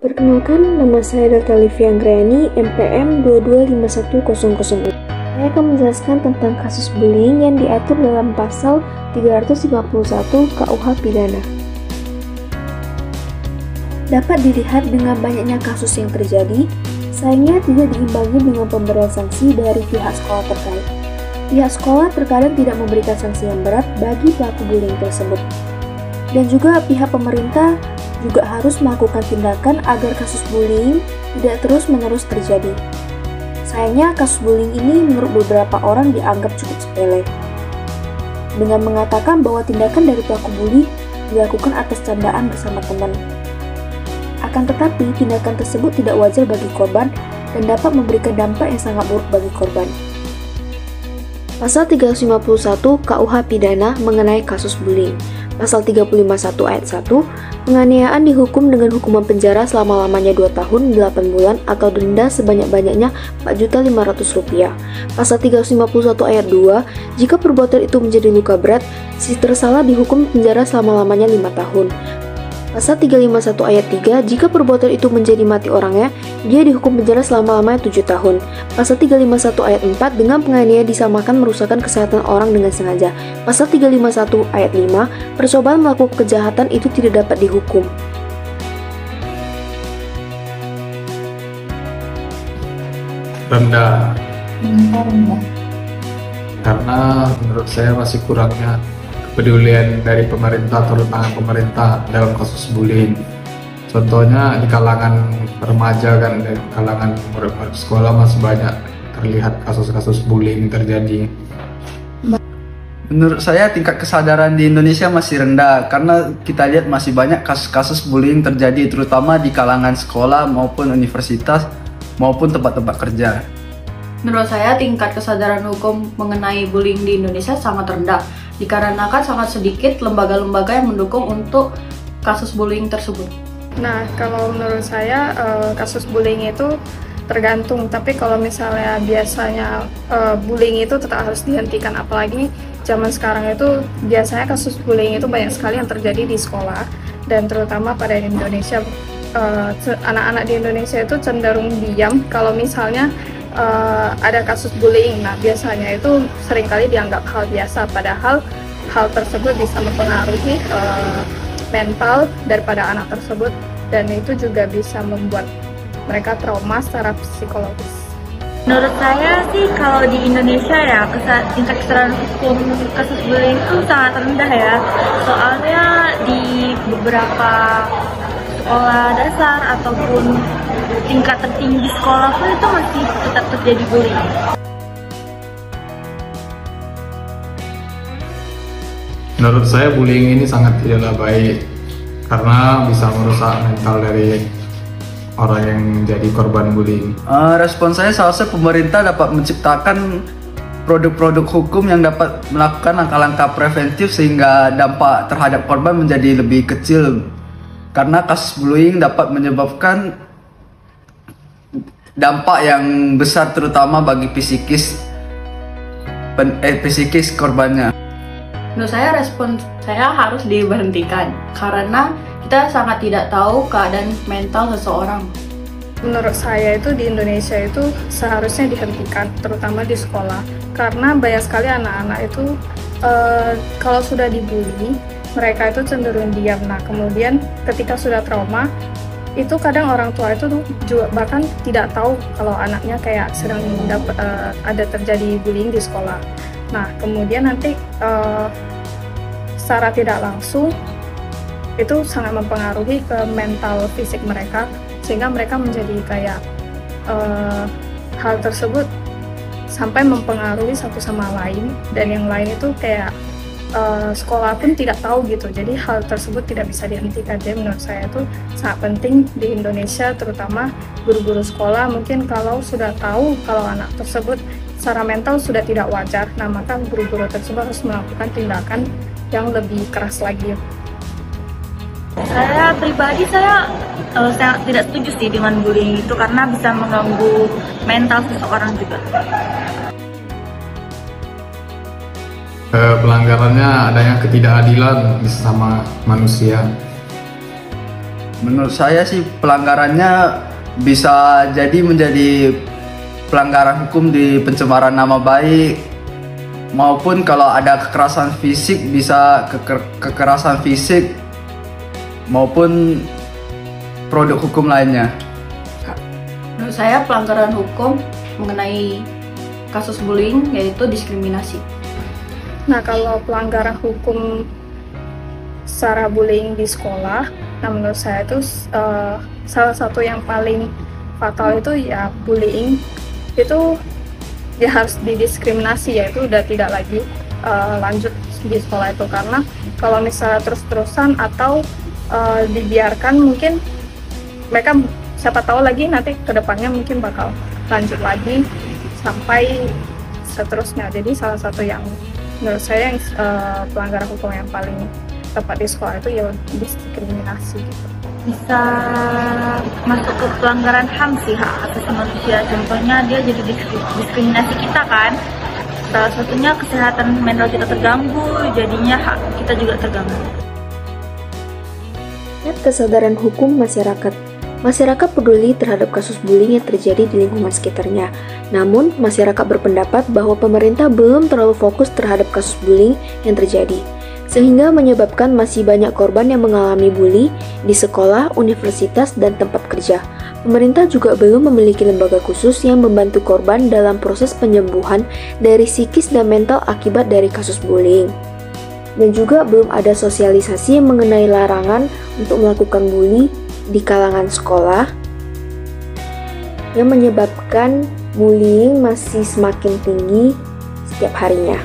Perkenalkan, nama saya Dr. Livia Anggrani, MPM 2251006. Saya akan menjelaskan tentang kasus bullying yang diatur dalam pasal 351 KUH Pidana. Dapat dilihat dengan banyaknya kasus yang terjadi, sayangnya tidak diimbangi dengan pemberian sanksi dari pihak sekolah terkait. Pihak sekolah terkadang tidak memberikan sanksi yang berat bagi pelaku bullying tersebut. Dan juga pihak pemerintah juga harus melakukan tindakan agar kasus bullying tidak terus-menerus terjadi. Sayangnya kasus bullying ini menurut beberapa orang dianggap cukup sepele, dengan mengatakan bahwa tindakan dari pelaku bully dilakukan atas candaan bersama teman. Akan tetapi, tindakan tersebut tidak wajar bagi korban dan dapat memberikan dampak yang sangat buruk bagi korban. Pasal 351 KUH Pidana mengenai kasus bullying. Pasal 351 ayat 1, penganiayaan dihukum dengan hukuman penjara selama-lamanya 2 tahun, 8 bulan, atau denda sebanyak-banyaknya Rp4.500.000. Pasal 351 ayat 2, jika perbuatan itu menjadi luka berat, si tersalah dihukum penjara selama-lamanya 5 tahun. Pasal 351 ayat 3, jika perbuatan itu menjadi mati orangnya, dia dihukum penjara selama-lamanya 7 tahun. Pasal 351 ayat 4, dengan penganiayaan disamakan merusakkan kesehatan orang dengan sengaja. Pasal 351 ayat 5, percobaan melakukan kejahatan itu tidak dapat dihukum. Rendah. Karena menurut saya masih kurangnya kepedulian dari pemerintah, terutama pemerintah dalam kasus bullying. Contohnya di kalangan remaja kan, di kalangan murid-murid sekolah masih banyak terlihat kasus-kasus bullying terjadi. Menurut saya tingkat kesadaran di Indonesia masih rendah karena kita lihat masih banyak kasus-kasus bullying terjadi terutama di kalangan sekolah maupun universitas maupun tempat-tempat kerja. Menurut saya tingkat kesadaran hukum mengenai bullying di Indonesia sangat rendah dikarenakan sangat sedikit lembaga-lembaga yang mendukung untuk kasus bullying tersebut. Nah, kalau menurut saya kasus bullying itu tergantung, tapi kalau misalnya biasanya bullying itu tetap harus dihentikan, apalagi zaman sekarang itu biasanya kasus bullying itu banyak sekali yang terjadi di sekolah dan terutama pada Indonesia. Anak-anak di Indonesia itu cenderung diam kalau misalnya ada kasus bullying. Nah, biasanya itu seringkali dianggap hal biasa, padahal hal tersebut bisa mempengaruhi mental daripada anak tersebut dan itu juga bisa membuat mereka trauma secara psikologis. Menurut saya sih kalau di Indonesia ya tingkat kesadaran hukum kasus bullying itu sangat rendah ya. Soalnya di beberapa sekolah dasar ataupun tingkat tertinggi sekolah pun itu masih tetap terjadi bullying. Menurut saya bullying ini sangat tidaklah baik karena bisa merusak mental dari orang yang jadi korban bullying. Respon saya seharusnya pemerintah dapat menciptakan produk-produk hukum yang dapat melakukan langkah-langkah preventif sehingga dampak terhadap korban menjadi lebih kecil. Karena kasus bullying dapat menyebabkan dampak yang besar terutama bagi psikis korbannya. Menurut saya respon saya harus diberhentikan karena kita sangat tidak tahu keadaan mental seseorang. Menurut saya itu di Indonesia itu seharusnya dihentikan, terutama di sekolah, karena banyak sekali anak-anak itu kalau sudah dibully, mereka itu cenderung diam. Nah, kemudian ketika sudah trauma, itu kadang orang tua itu juga bahkan tidak tahu kalau anaknya kayak sedang ada terjadi bullying di sekolah. Nah, kemudian nanti secara tidak langsung itu sangat mempengaruhi ke mental fisik mereka sehingga mereka menjadi kayak hal tersebut sampai mempengaruhi satu sama lain dan yang lain itu kayak sekolah pun tidak tahu gitu. Jadi hal tersebut tidak bisa dihentikan. Jadi menurut saya itu sangat penting di Indonesia, terutama guru-guru sekolah mungkin kalau sudah tahu kalau anak tersebut secara mental sudah tidak wajar, nah maka guru-guru tersebut harus melakukan tindakan yang lebih keras lagi. Saya pribadi sangat tidak setuju sih dengan bullying itu karena bisa mengganggu mental seseorang juga. Pelanggarannya adanya ketidakadilan sesama manusia. Menurut saya sih pelanggarannya bisa jadi menjadi pelanggaran hukum di pencemaran nama baik, maupun kalau ada kekerasan fisik bisa kekerasan fisik maupun produk hukum lainnya. Menurut saya pelanggaran hukum mengenai kasus bullying yaitu diskriminasi. Nah, kalau pelanggaran hukum secara bullying di sekolah, nah menurut saya itu salah satu yang paling fatal itu ya bullying itu dia harus didiskriminasi, yaitu udah tidak lagi lanjut di sekolah itu, karena kalau misalnya terus-terusan atau dibiarkan mungkin mereka siapa tahu lagi nanti kedepannya mungkin bakal lanjut lagi sampai seterusnya. Jadi salah satu yang menurut saya yang pelanggaran hukum yang paling tepat di sekolah itu ya diskriminasi gitu. Bisa masuk ke pelanggaran HAM sih, hak asasi manusia. Contohnya dia jadi diskriminasi kita kan. Salah satunya kesehatan mental kita terganggu, jadinya hak kita juga terganggu. Kesadaran hukum masyarakat. Masyarakat peduli terhadap kasus bullying yang terjadi di lingkungan sekitarnya. Namun, masyarakat berpendapat bahwa pemerintah belum terlalu fokus terhadap kasus bullying yang terjadi, sehingga menyebabkan masih banyak korban yang mengalami bully di sekolah, universitas, dan tempat kerja. Pemerintah juga belum memiliki lembaga khusus yang membantu korban dalam proses penyembuhan dari psikis dan mental akibat dari kasus bullying. Dan juga belum ada sosialisasi mengenai larangan untuk melakukan bully di kalangan sekolah, yang menyebabkan bullying masih semakin tinggi setiap harinya.